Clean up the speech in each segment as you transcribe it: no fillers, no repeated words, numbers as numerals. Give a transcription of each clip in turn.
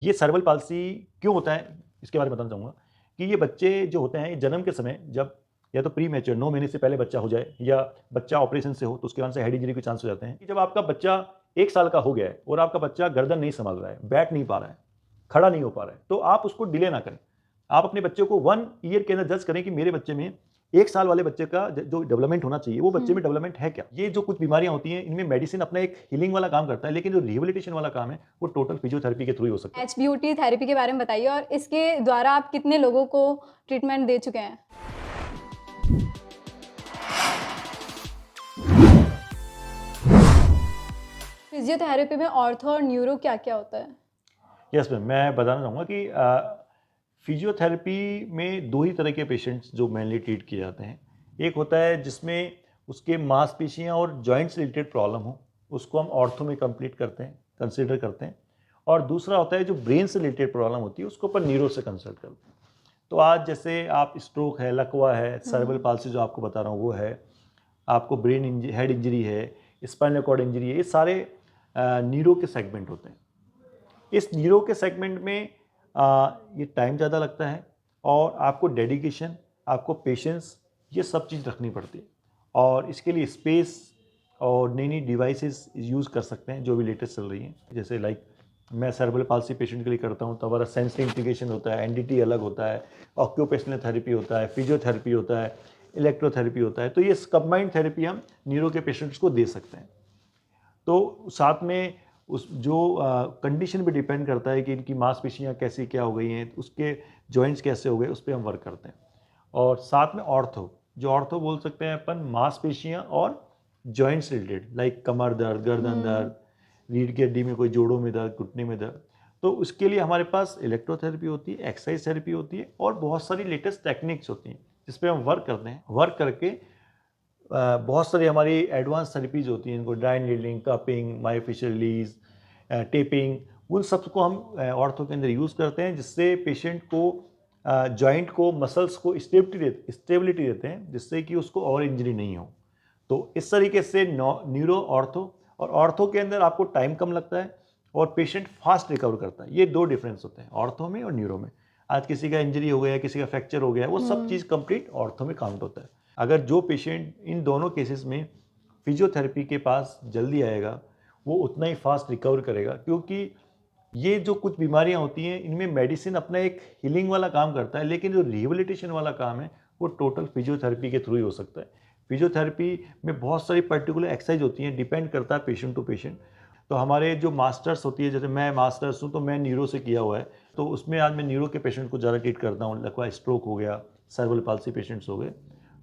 ये cerebral palsy क्यों होता है, इसके बारे में बताना चाहूँगा कि ये बच्चे जो होते हैं, ये जन्म के समय जब या तो प्री मैच्योर 9 महीने से पहले बच्चा हो जाए या बच्चा ऑपरेशन से हो तो उसके बाद से हेड इंजरी के चांस हो जाते हैं कि जब आपका बच्चा 1 साल का हो गया है और आपका बच्चा गर्दन नहीं संभाल रहा है, बैठ नहीं पा रहा है, खड़ा नहीं हो पा रहा है, तो आप उसको डिले ना करें। आप अपने बच्चे को 1 ईयर के अंदर जज करें कि मेरे बच्चे में 1 साल वाले बच्चे का जो डेवलपमेंट होना चाहिए, वो बच्चे में डेवलपमेंट है क्या? ये जो कुछ बीमारियाँ होती हैं, इनमें मेडिसिन अपना एक हीलिंग वाला काम करता है, लेकिन जो रिहैबिलिटेशन वाला काम है, वो टोटल फिजियोथेरेपी के थ्रू ही हो सकता है। एचबीयूटी थेरेपी के बारे में बताइए और इसके द्वारा आप कितने लोगों को ट्रीटमेंट दे चुके हैं? फिजियोथेरेपी में ऑर्थो और न्यूरो क्या-क्या होता है? यस मैम, मैं बताना चाहूँगा कि फिजियोथेरेपी में 2 ही तरह के पेशेंट्स जो मेनली ट्रीट किए जाते हैं। एक होता है जिसमें उसके मांसपेशियाँ और जॉइंट्स रिलेटेड प्रॉब्लम हो, उसको हम ऑर्थो में कंप्लीट करते हैं, कंसीडर करते हैं। और दूसरा होता है जो ब्रेन से रिलेटेड प्रॉब्लम होती है, उसको अपन न्यूरो से कंसल्ट करते हैं। तो आज जैसे आप स्ट्रोक है, लकवा है, सेरेब्रल पाल्सी जो आपको बता रहा हूँ वो है, आपको हेड इंजरी है, स्पाइनल कॉर्ड इंजरी है, ये सारे न्यूरो के सेगमेंट होते हैं। इस न्यूरो के सेगमेंट में ये टाइम ज़्यादा लगता है और आपको डेडिकेशन, आपको पेशेंस, ये सब चीज़ रखनी पड़ती है। और इसके लिए स्पेस और नई नई डिवाइसेस यूज़ कर सकते हैं जो भी लेटेस्ट चल रही हैं। जैसे लाइक मैं सेरेब्रल पाल्सी पेशेंट के लिए करता हूँ तो हमारा सेंसरी इंटीग्रेशन होता है, एनडीटी अलग होता है, ऑक्यूपेशनल थेरेपी होता है, फिजियोथेरेपी होता है, इलेक्ट्रोथेरेपी होता है। तो ये कंबाइंड थेरेपी हम न्यूरो के पेशेंट्स को दे सकते हैं। तो साथ में उस जो कंडीशन पे डिपेंड करता है कि इनकी मांसपेशियाँ कैसी क्या हो गई हैं, उसके जॉइंट्स कैसे हो गए, उस पे हम वर्क करते हैं। और साथ में ऑर्थो, जो ऑर्थो बोल सकते हैं अपन मांसपेशियाँ और जॉइंट्स रिलेटेड लाइक कमर दर्द, गर्दन दर्द, रीढ़ की हड्डी में कोई जोड़ों में दर्द, घुटने में दर्द। तो उसके लिए हमारे पास इलेक्ट्रोथेरेपी होती है, एक्सरसाइज थेरेपी होती है और बहुत सारी लेटेस्ट टेक्निक्स होती हैं जिस पे हम वर्क करते हैं। वर्क करके बहुत सारी हमारी एडवांस थेरेपीज होती हैं, इनको dry needling, cupping, myofascial release, taping, उन सबको हम ऑर्थो के अंदर यूज़ करते हैं जिससे पेशेंट को जॉइंट को, मसल्स को स्टेबिलिटी देते हैं जिससे कि उसको और इंजरी नहीं हो। तो इस तरीके से न्यूरो ऑर्थो, और ऑर्थो के अंदर आपको टाइम कम लगता है और पेशेंट फास्ट रिकवर करता है। ये 2 डिफरेंस होते हैं ऑर्थो में और न्यूरो में। आज किसी का इंजरी हो गया, किसी का फ्रैक्चर हो गया, वो सब चीज़ कंप्लीट ऑर्थो में काउंट होता है। अगर जो पेशेंट इन दोनों केसेस में फिजियोथेरेपी के पास जल्दी आएगा, वो उतना ही फास्ट रिकवर करेगा, क्योंकि ये जो कुछ बीमारियां होती हैं इनमें मेडिसिन अपना एक हीलिंग वाला काम करता है, लेकिन जो रिहेबिलिटेशन वाला काम है वो टोटल फिजियोथेरेपी के थ्रू ही हो सकता है। फिजियोथेरेपी में बहुत सारी पर्टिकुलर एक्सरसाइज होती हैं, डिपेंड करता है पेशेंट टू पेशेंट। तो हमारे जो मास्टर्स होती है, जैसे मैं मास्टर्स हूँ तो मैं न्यूरो से किया हुआ है, तो उसमें आज मैं न्यूरो के पेशेंट को ज़्यादा ट्रीट करता हूँ। लकवा स्ट्रोक हो गया, सर्वल पाल्सी पेशेंट्स हो गए,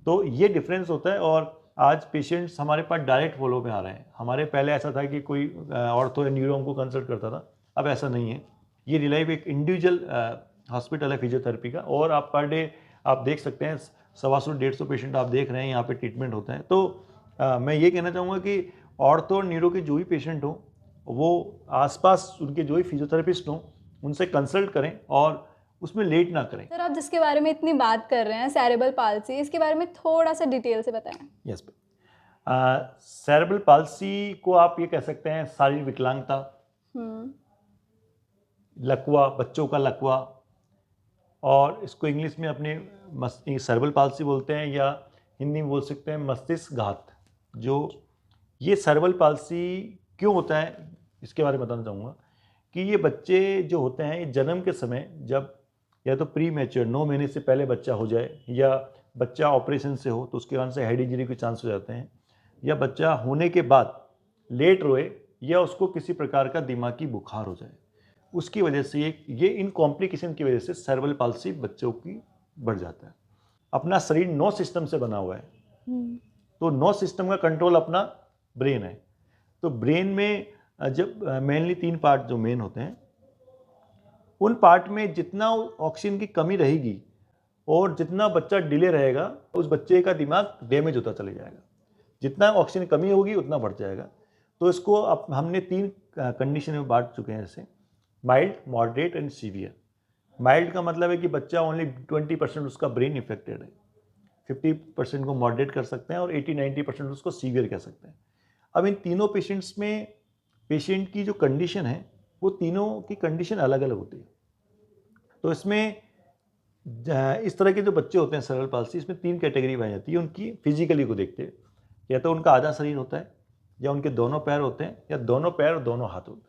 तो ये डिफरेंस होता है। और आज पेशेंट्स हमारे पास डायरेक्ट फॉलो में आ रहे हैं। हमारे पहले ऐसा था कि कोई ऑर्थो या न्यूरो हमको कंसल्ट करता था, अब ऐसा नहीं है। ये रिलाइव एक इंडिविजुअल हॉस्पिटल है फिजियोथेरेपी का, और आप पर डे आप देख सकते हैं 125-150 पेशेंट आप देख रहे हैं यहाँ पे ट्रीटमेंट होता है। तो मैं ये कहना चाहूँगा कि ऑर्थो और न्यूरो के जो भी पेशेंट हो, वो आसपास उनके जो भी फिजियोथेरेपिस्ट हों, उनसे कंसल्ट करें और उसमें लेट ना करें। सर, आप जिसके बारे में इतनी बात कर रहे हैं सेरेब्रल पाल्सी, इसके बारे में थोड़ा-सा डिटेल से बताएँ? यस। सेरेब्रल पाल्सी को आप ये कह सकते हैं शारीरिक विकलांगता, हुँ। लकवा, बच्चों का लकवा, और इसको इंग्लिश में अपने सेरेब्रल पाल्सी बोलते हैं, या हिंदी में बोल सकते हैं मस्तिष्क घात। जो ये सेरेब्रल पाल्सी क्यों होता है, इसके बारे में बताना चाहूँगा कि ये बच्चे जो होते हैं, ये जन्म के समय जब या तो प्री मैच्योर 9 महीने से पहले बच्चा हो जाए, या बच्चा ऑपरेशन से हो तो उसके बाद से हेड इंजरी के चांस हो जाते हैं, या बच्चा होने के बाद लेट रोए, या उसको किसी प्रकार का दिमागी बुखार हो जाए, उसकी वजह से ये इन कॉम्प्लिकेशन की वजह से सेरेब्रल पाल्सी बच्चों की बढ़ जाता है। अपना शरीर 9 सिस्टम से बना हुआ है, हुँ। तो 9 सिस्टम का कंट्रोल अपना ब्रेन है। तो ब्रेन में जब मेनली 3 पार्ट जो मेन होते हैं, उन पार्ट में जितना ऑक्सीजन की कमी रहेगी और जितना बच्चा डिले रहेगा, उस बच्चे का दिमाग डैमेज होता चले जाएगा। जितना ऑक्सीजन की कमी होगी उतना बढ़ जाएगा। तो इसको अब हमने 3 कंडीशन में बांट चुके हैं, जैसे mild, moderate and severe. Mild का मतलब है कि बच्चा ओनली 20% उसका ब्रेन इफेक्टेड है, 50% को मॉडरेट कर सकते हैं और 80-90% उसको सीवियर कह सकते हैं। अब इन तीनों पेशेंट्स में पेशेंट की जो कंडीशन है वो तीनों की कंडीशन अलग अलग होती है। तो इसमें इस तरह के जो बच्चे होते हैं सेरेब्रल पाल्सी, इसमें 3 कैटेगरी पाई जाती है उनकी फिजिकली को देखते हैं। या तो उनका आधा शरीर होता है, या उनके दोनों पैर होते हैं, या दोनों पैर और दोनों हाथ होते हैं।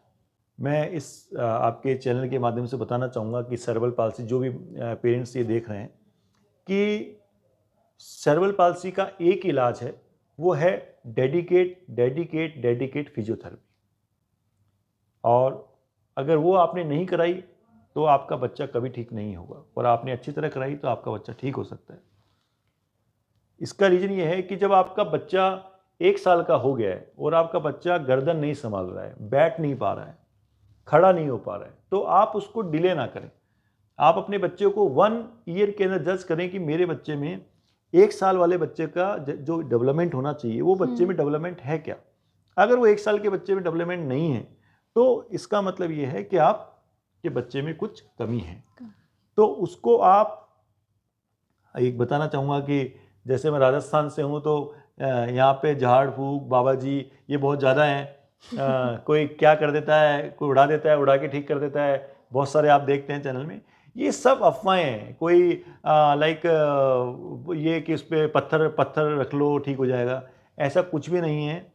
मैं इस आपके चैनल के माध्यम से बताना चाहूँगा कि सेरेब्रल पाल्सी जो भी पेरेंट्स ये देख रहे हैं कि सेरेब्रल पाल्सी का एक इलाज है, वो है डेडिकेट फिजियोथेरेपी। और अगर वो आपने नहीं कराई तो आपका बच्चा कभी ठीक नहीं होगा, और आपने अच्छी तरह कराई तो आपका बच्चा ठीक हो सकता है। इसका रीज़न ये है कि जब आपका बच्चा 1 साल का हो गया है और आपका बच्चा गर्दन नहीं संभाल रहा है, बैठ नहीं पा रहा है, खड़ा नहीं हो पा रहा है, तो आप उसको डिले ना करें। आप अपने बच्चे को 1 ईयर के अंदर जज करें कि मेरे बच्चे में 1 साल वाले बच्चे का जो डेवलपमेंट होना चाहिए वो बच्चे में डेवलपमेंट है क्या। अगर वो 1 साल के बच्चे में डेवलपमेंट नहीं है तो इसका मतलब ये है कि आपके बच्चे में कुछ कमी है। तो उसको आप एक बताना चाहूँगा कि जैसे मैं राजस्थान से हूँ तो यहाँ पे झाड़ फूक बाबा जी ये बहुत ज़्यादा हैं। कोई क्या कर देता है, कोई उड़ा देता है, उड़ा के ठीक कर देता है। बहुत सारे आप देखते हैं चैनल में, ये सब अफवाहें हैं। कोई लाइक ये कि उस पर पत्थर रख लो ठीक हो जाएगा, ऐसा कुछ भी नहीं है।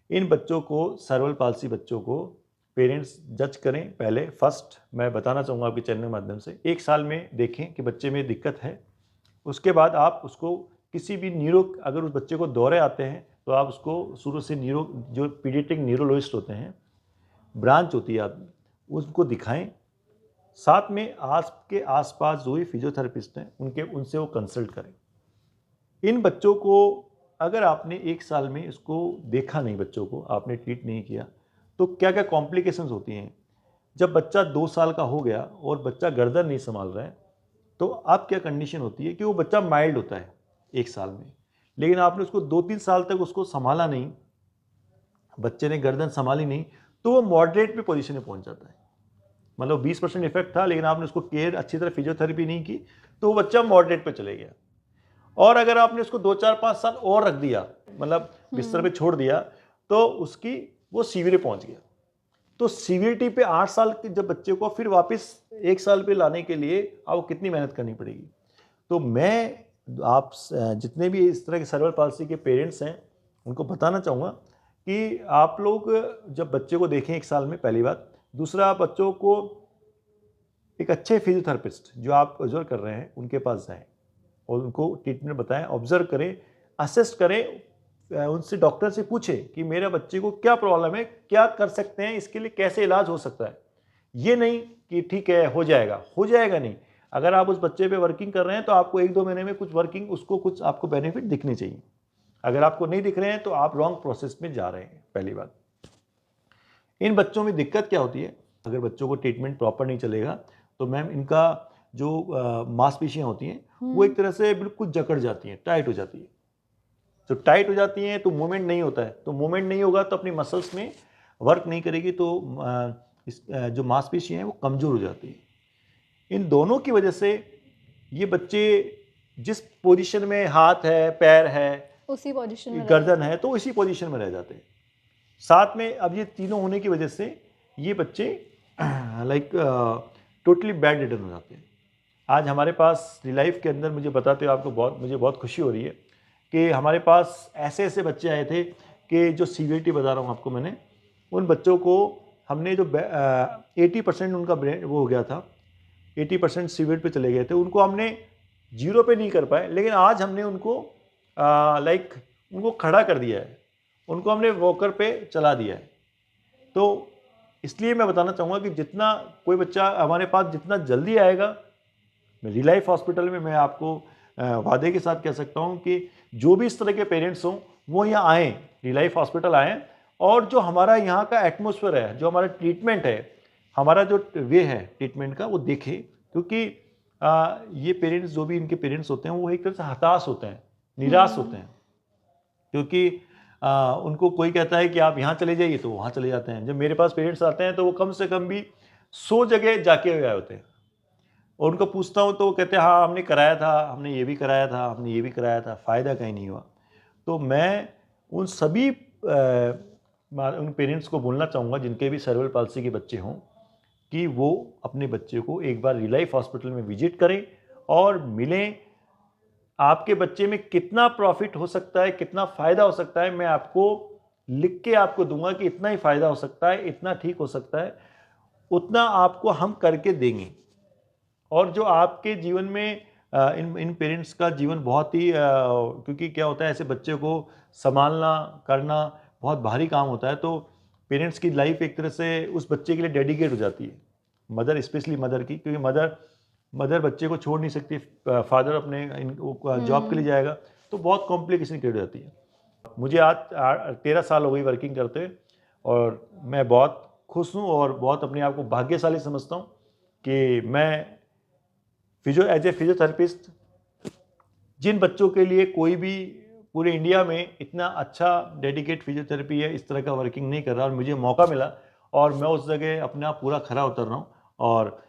इन बच्चों को, सेरेब्रल पाल्सी बच्चों को पेरेंट्स जज करें। पहले फर्स्ट मैं बताना चाहूँगा आपके चैनल के माध्यम से, 1 साल में देखें कि बच्चे में दिक्कत है। उसके बाद आप उसको किसी भी अगर उस बच्चे को दौरे आते हैं तो आप उसको शुरू से जो पीडियाट्रिक न्यूरोलॉजिस्ट होते हैं, ब्रांच होती है आदमी, उसको दिखाएं। साथ में आपके आसपास जो भी फिजियोथेरेपिस्ट हैं उनसे वो कंसल्ट करें। इन बच्चों को अगर आपने 1 साल में इसको देखा नहीं, बच्चों को आपने ट्रीट नहीं किया, तो क्या क्या कॉम्प्लिकेशंस होती हैं। जब बच्चा 2 साल का हो गया और बच्चा गर्दन नहीं संभाल रहा है तो अब क्या कंडीशन होती है कि वो बच्चा माइल्ड होता है 1 साल में, लेकिन आपने उसको 2-3 साल तक उसको संभाला नहीं, बच्चे ने गर्दन संभाली नहीं, तो वो मॉडरेट पे पोजीशन में पहुंच जाता है। मतलब 20% इफेक्ट था, लेकिन आपने उसको केयर अच्छी तरह फिजियोथेरेपी नहीं की तो वो बच्चा मॉडरेट पे चले गया। और अगर आपने उसको 2-4-5 साल और रख दिया, मतलब बिस्तर पे छोड़ दिया, तो वो सीवियर पहुंच गया। तो सीवियरिटी पे 8 साल के जब बच्चे को फिर वापस 1 साल पे लाने के लिए आपको कितनी मेहनत करनी पड़ेगी। तो मैं आप जितने भी इस तरह के सेरेब्रल पाल्सी के पेरेंट्स हैं उनको बताना चाहूँगा कि आप लोग जब बच्चे को देखें 1 साल में, पहली बात। दूसरा, आप बच्चों को एक अच्छे फिजियोथेरेपिस्ट जो आप ऑब्जर्व कर रहे हैं उनके पास जाएं और उनको ट्रीटमेंट बताएं, ऑब्जर्व करें, असिस्ट करें। उनसे, डॉक्टर से पूछें कि मेरे बच्चे को क्या प्रॉब्लम है, क्या कर सकते हैं, इसके लिए कैसे इलाज हो सकता है। ये नहीं कि ठीक है हो जाएगा नहीं। अगर आप उस बच्चे पे वर्किंग कर रहे हैं तो आपको 1-2 महीने में कुछ आपको बेनिफिट दिखने चाहिए। अगर आपको नहीं दिख रहे हैं तो आप रॉन्ग प्रोसेस में जा रहे हैं, पहली बात। इन बच्चों में दिक्कत क्या होती है, अगर बच्चों को ट्रीटमेंट प्रॉपर नहीं चलेगा तो मैम इनका जो मांसपेशियां होती हैं वो एक तरह से बिल्कुल जकड़ जाती हैं, टाइट हो जाती है। तो टाइट हो जाती हैं तो मूवमेंट नहीं होता है, तो मूवमेंट नहीं होगा तो अपनी मसल्स में वर्क नहीं करेगी, तो जो मांसपेशियां हैं वो कमज़ोर हो जाती है। इन दोनों की वजह से ये बच्चे जिस पोजीशन में हाथ है, पैर है, उसी पोजीशन में गर्दन है, तो इसी पोजीशन में रह जाते हैं। साथ में अब ये तीनों होने की वजह से ये बच्चे लाइक टोटली बेड रिडन हो जाते हैं। आज हमारे पास रिलाइफ के अंदर मुझे बताते हुए मुझे बहुत खुशी हो रही है कि हमारे पास ऐसे ऐसे बच्चे आए थे कि जो सीवियरिटी बता रहा हूँ आपको मैंने, उन बच्चों को हमने जो 80% उनका ब्रेन वो हो गया था, 80% सीवियर पे चले गए थे, उनको हमने 0 पे नहीं कर पाए, लेकिन आज हमने उनको उनको खड़ा कर दिया है, उनको हमने वॉकर पे चला दिया है। तो इसलिए मैं बताना चाहूँगा कि जितना कोई बच्चा हमारे पास जितना जल्दी आएगा, रिलाइफ हॉस्पिटल में मैं आपको वादे के साथ कह सकता हूँ कि जो भी इस तरह के पेरेंट्स हों वो यहाँ आएँ, रिलाइफ हॉस्पिटल आएँ, और जो हमारा यहाँ का एटमॉस्फेयर है, जो हमारा ट्रीटमेंट है, हमारा जो वे है ट्रीटमेंट का, वो देखें। क्योंकि ये पेरेंट्स, जो भी इनके पेरेंट्स होते हैं, वो एक तरह से हताश होते हैं, निराश होते हैं, क्योंकि उनको कोई कहता है कि आप यहाँ चले जाइए तो वहाँ चले जाते हैं। जब मेरे पास पेरेंट्स आते हैं तो वो कम से कम भी 100 जगह जाके हुए होते हैं, और उनको पूछता हूँ तो वो कहते हैं हाँ हमने कराया था, हमने ये भी कराया था, हमने ये भी कराया था, फ़ायदा कहीं नहीं हुआ। तो मैं उन सभी उन पेरेंट्स को बोलना चाहूँगा जिनके भी सेरेब्रल पाल्सी के बच्चे हों कि वो अपने बच्चे को एक बार रिलाइफ हॉस्पिटल में विजिट करें और मिलें। आपके बच्चे में कितना प्रॉफिट हो सकता है, कितना फ़ायदा हो सकता है, मैं आपको लिख के आपको दूंगा कि इतना ही फ़ायदा हो सकता है, इतना ठीक हो सकता है, उतना आपको हम करके देंगे। और जो आपके जीवन में इन इन पेरेंट्स का जीवन बहुत ही क्योंकि क्या होता है, ऐसे बच्चे को संभालना करना बहुत भारी काम होता है, तो पेरेंट्स की लाइफ एक तरह से उस बच्चे के लिए डेडिकेट हो जाती है। मदर, स्पेशली मदर की, क्योंकि मदर मदर बच्चे को छोड़ नहीं सकती, फादर अपने जॉब के लिए जाएगा, तो बहुत कॉम्प्लिकेशन क्रिएट हो जाती है। मुझे आज 13 साल हो गई वर्किंग करते हुए, और मैं बहुत खुश हूँ और बहुत अपने आप को भाग्यशाली समझता हूँ कि मैं एज ए फिजियोथेरेपिस्ट जिन बच्चों के लिए कोई भी पूरे इंडिया में इतना अच्छा डेडिकेट फिजियोथेरेपी है, इस तरह का वर्किंग नहीं कर रहा, और मुझे मौका मिला और मैं उस जगह अपना पूरा खरा उतर रहा हूँ और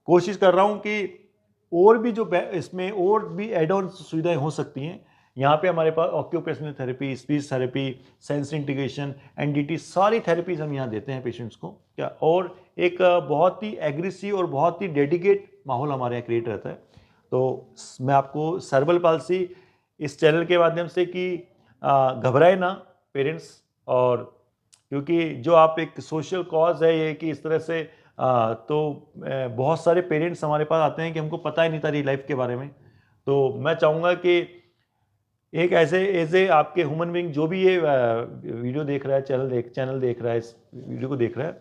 कोशिश कर रहा हूँ कि और भी जो इसमें और भी एड ऑन सुविधाएं हो सकती हैं। यहाँ पे हमारे पास occupational therapy, speech therapy, sense integration, NDT, सारी थेरेपीज हम यहाँ देते हैं पेशेंट्स को क्या, और एक बहुत ही एग्रेसिव और बहुत ही डेडिकेट माहौल हमारे यहाँ क्रिएट रहता है। तो मैं आपको सर्बल पाल्सी इस चैनल के माध्यम से कि घबराए ना पेरेंट्स, और क्योंकि जो आप एक सोशल कॉज है ये कि इस तरह से बहुत सारे पेरेंट्स हमारे पास आते हैं कि हमको पता ही नहीं था रियल लाइफ के बारे में। तो मैं चाहूँगा कि एक ऐसे एज ए आपके ह्यूमन बीइंग जो भी ये वीडियो देख रहा है, चैनल देख रहा है, इस वीडियो को देख रहा है,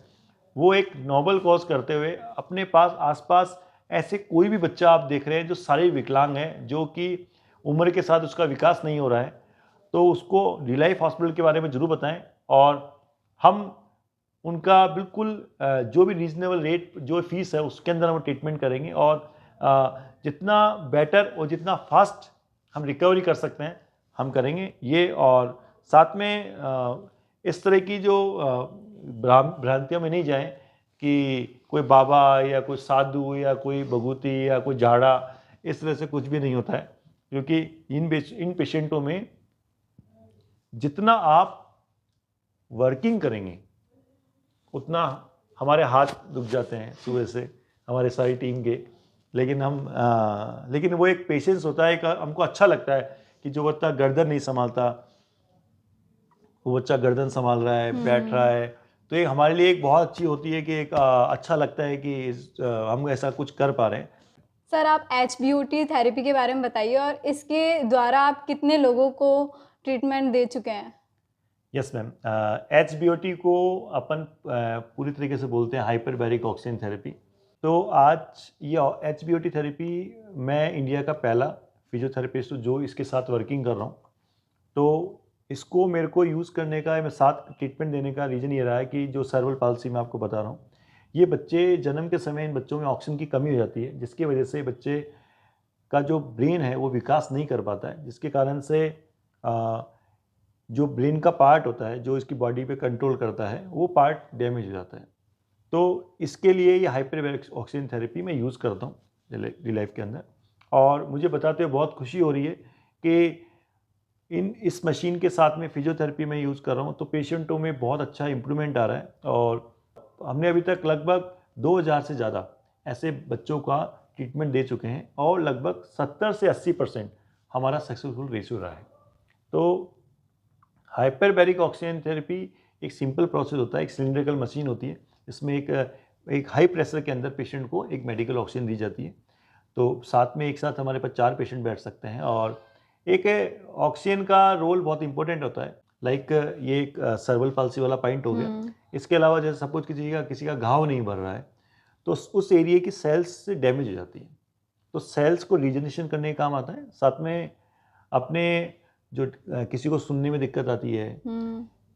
वो एक नोबल कॉज करते हुए अपने पास आसपास ऐसे कोई भी बच्चा आप देख रहे हैं जो शारीरिक विकलांग है, जो कि उम्र के साथ उसका विकास नहीं हो रहा है, तो उसको रिलाइफ हॉस्पिटल के बारे में ज़रूर बताएं, और हम उनका बिल्कुल जो भी रीजनेबल रेट जो फीस है उसके अंदर हम ट्रीटमेंट करेंगे, और जितना बेटर और जितना फास्ट हम रिकवरी कर सकते हैं हम करेंगे ये। और साथ में इस तरह की जो भ्रांतियों में नहीं जाएं कि कोई बाबा या कोई साधु या कोई भभूति या कोई झाड़ा, इस तरह से कुछ भी नहीं होता है, क्योंकि इन पेशेंटों में जितना आप वर्किंग करेंगे उतना हमारे हाथ दुख जाते हैं सुबह से हमारे सारी टीम के, लेकिन वो एक पेशेंस होता है, एक हमको अच्छा लगता है कि जो बच्चा गर्दन नहीं संभालता वो बच्चा गर्दन संभाल रहा है, बैठ रहा है, तो ये हमारे लिए एक बहुत अच्छी होती है कि एक अच्छा लगता है कि हम ऐसा कुछ कर पा रहे हैं। सर, आप HBOT थेरेपी के बारे में बताइए और इसके द्वारा आप कितने लोगों को ट्रीटमेंट दे चुके हैं? यस मैम, HBOT को अपन पूरी तरीके से बोलते हैं हाइपरबैरिक ऑक्सीजन थेरेपी। तो आज ये HBOT थेरेपी मैं इंडिया का पहला फिजियोथेरेपिस्ट हूँ जो इसके साथ वर्किंग कर रहा हूँ। तो इसको मेरे को यूज़ करने का, मैं साथ ट्रीटमेंट देने का रीज़न ये रहा है कि जो सर्वल पाल्सी मैं आपको बता रहा हूँ, ये बच्चे जन्म के समय इन बच्चों में ऑक्सीजन की कमी हो जाती है, जिसकी वजह से बच्चे का जो ब्रेन है वो विकास नहीं कर पाता है, जिसके कारण से जो ब्रेन का पार्ट होता है जो इसकी बॉडी पे कंट्रोल करता है वो पार्ट डैमेज हो जाता है। तो इसके लिए ये हाइपरबैरिक ऑक्सीजन थेरेपी मैं यूज़ करता हूँ रियल लाइफ के अंदर, और मुझे बताते हुए बहुत खुशी हो रही है कि इस मशीन के साथ में फिजियोथेरेपी में यूज़ कर रहा हूँ तो पेशेंटों में बहुत अच्छा इम्प्रूवमेंट आ रहा है, और हमने अभी तक लगभग 2000 से ज़्यादा ऐसे बच्चों का ट्रीटमेंट दे चुके हैं, और लगभग 70 से 80% हमारा सक्सेसफुल रेशियो रहा है। तो हाइपरबैरिक ऑक्सीजन थेरेपी एक सिंपल प्रोसेस होता है, एक सिलिंड्रिकल मशीन होती है, इसमें एक हाई प्रेशर के अंदर पेशेंट को एक मेडिकल ऑक्सीजन दी जाती है। तो साथ में एक साथ हमारे पास 4 पेशेंट बैठ सकते हैं, और एक ऑक्सीजन का रोल बहुत इंपॉर्टेंट होता है। लाइक ये एक सर्वल पाल्सी वाला पॉइंट हो गया। इसके अलावा जैसे सपोज किसी का घाव नहीं भर रहा है तो उस एरिया की सेल्स डैमेज हो जाती है, तो सेल्स को रीजनरेशन करने का काम आता है। साथ में अपने जो किसी को सुनने में दिक्कत आती है,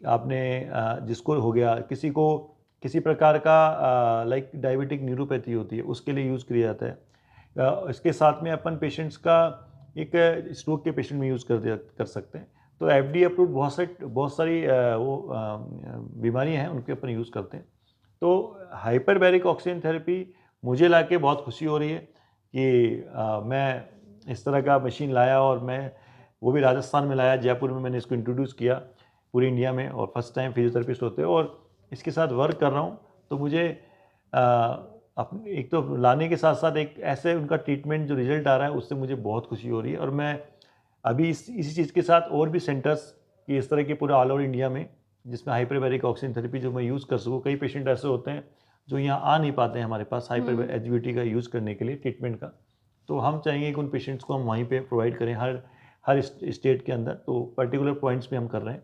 आपने जिसको हो गया, किसी को किसी प्रकार का लाइक डायबिटिक न्यूरोपैथी होती है उसके लिए यूज़ किया जाता है। इसके साथ में अपन पेशेंट्स का एक स्ट्रोक के पेशेंट में यूज़ कर सकते हैं। तो FDA अप्रूव्ड बहुत सारी वो बीमारियाँ हैं उनके ऊपर यूज़ करते हैं। तो हाइपरबैरिक ऑक्सीजन थेरेपी मुझे लाके बहुत खुशी हो रही है कि मैं इस तरह का मशीन लाया, और मैं वो भी राजस्थान में लाया, जयपुर में मैंने इसको इंट्रोड्यूस किया पूरी इंडिया में, और फर्स्ट टाइम फिजियोथेरेपिस्ट होते हैं और इसके साथ वर्क कर रहा हूँ। तो मुझे एक तो लाने के साथ साथ एक ऐसे उनका ट्रीटमेंट जो रिजल्ट आ रहा है उससे मुझे बहुत खुशी हो रही है। और मैं अभी इसी चीज़ के साथ और भी सेंटर्स कि इस तरह के पूरे ऑल ओवर इंडिया में जिसमें हाइपरबैरिक ऑक्सीजन थेरेपी जो मैं यूज़ कर सकूँ। कई पेशेंट ऐसे होते हैं जो यहाँ आ नहीं पाते हैं हमारे पास हाइपर एचबीटी का यूज़ करने के लिए ट्रीटमेंट का, तो हम चाहेंगे कि उन पेशेंट्स को हम वहीं पे प्रोवाइड करें हर हर स्टेट के अंदर। तो पर्टिकुलर पॉइंट्स पे हम कर रहे हैं।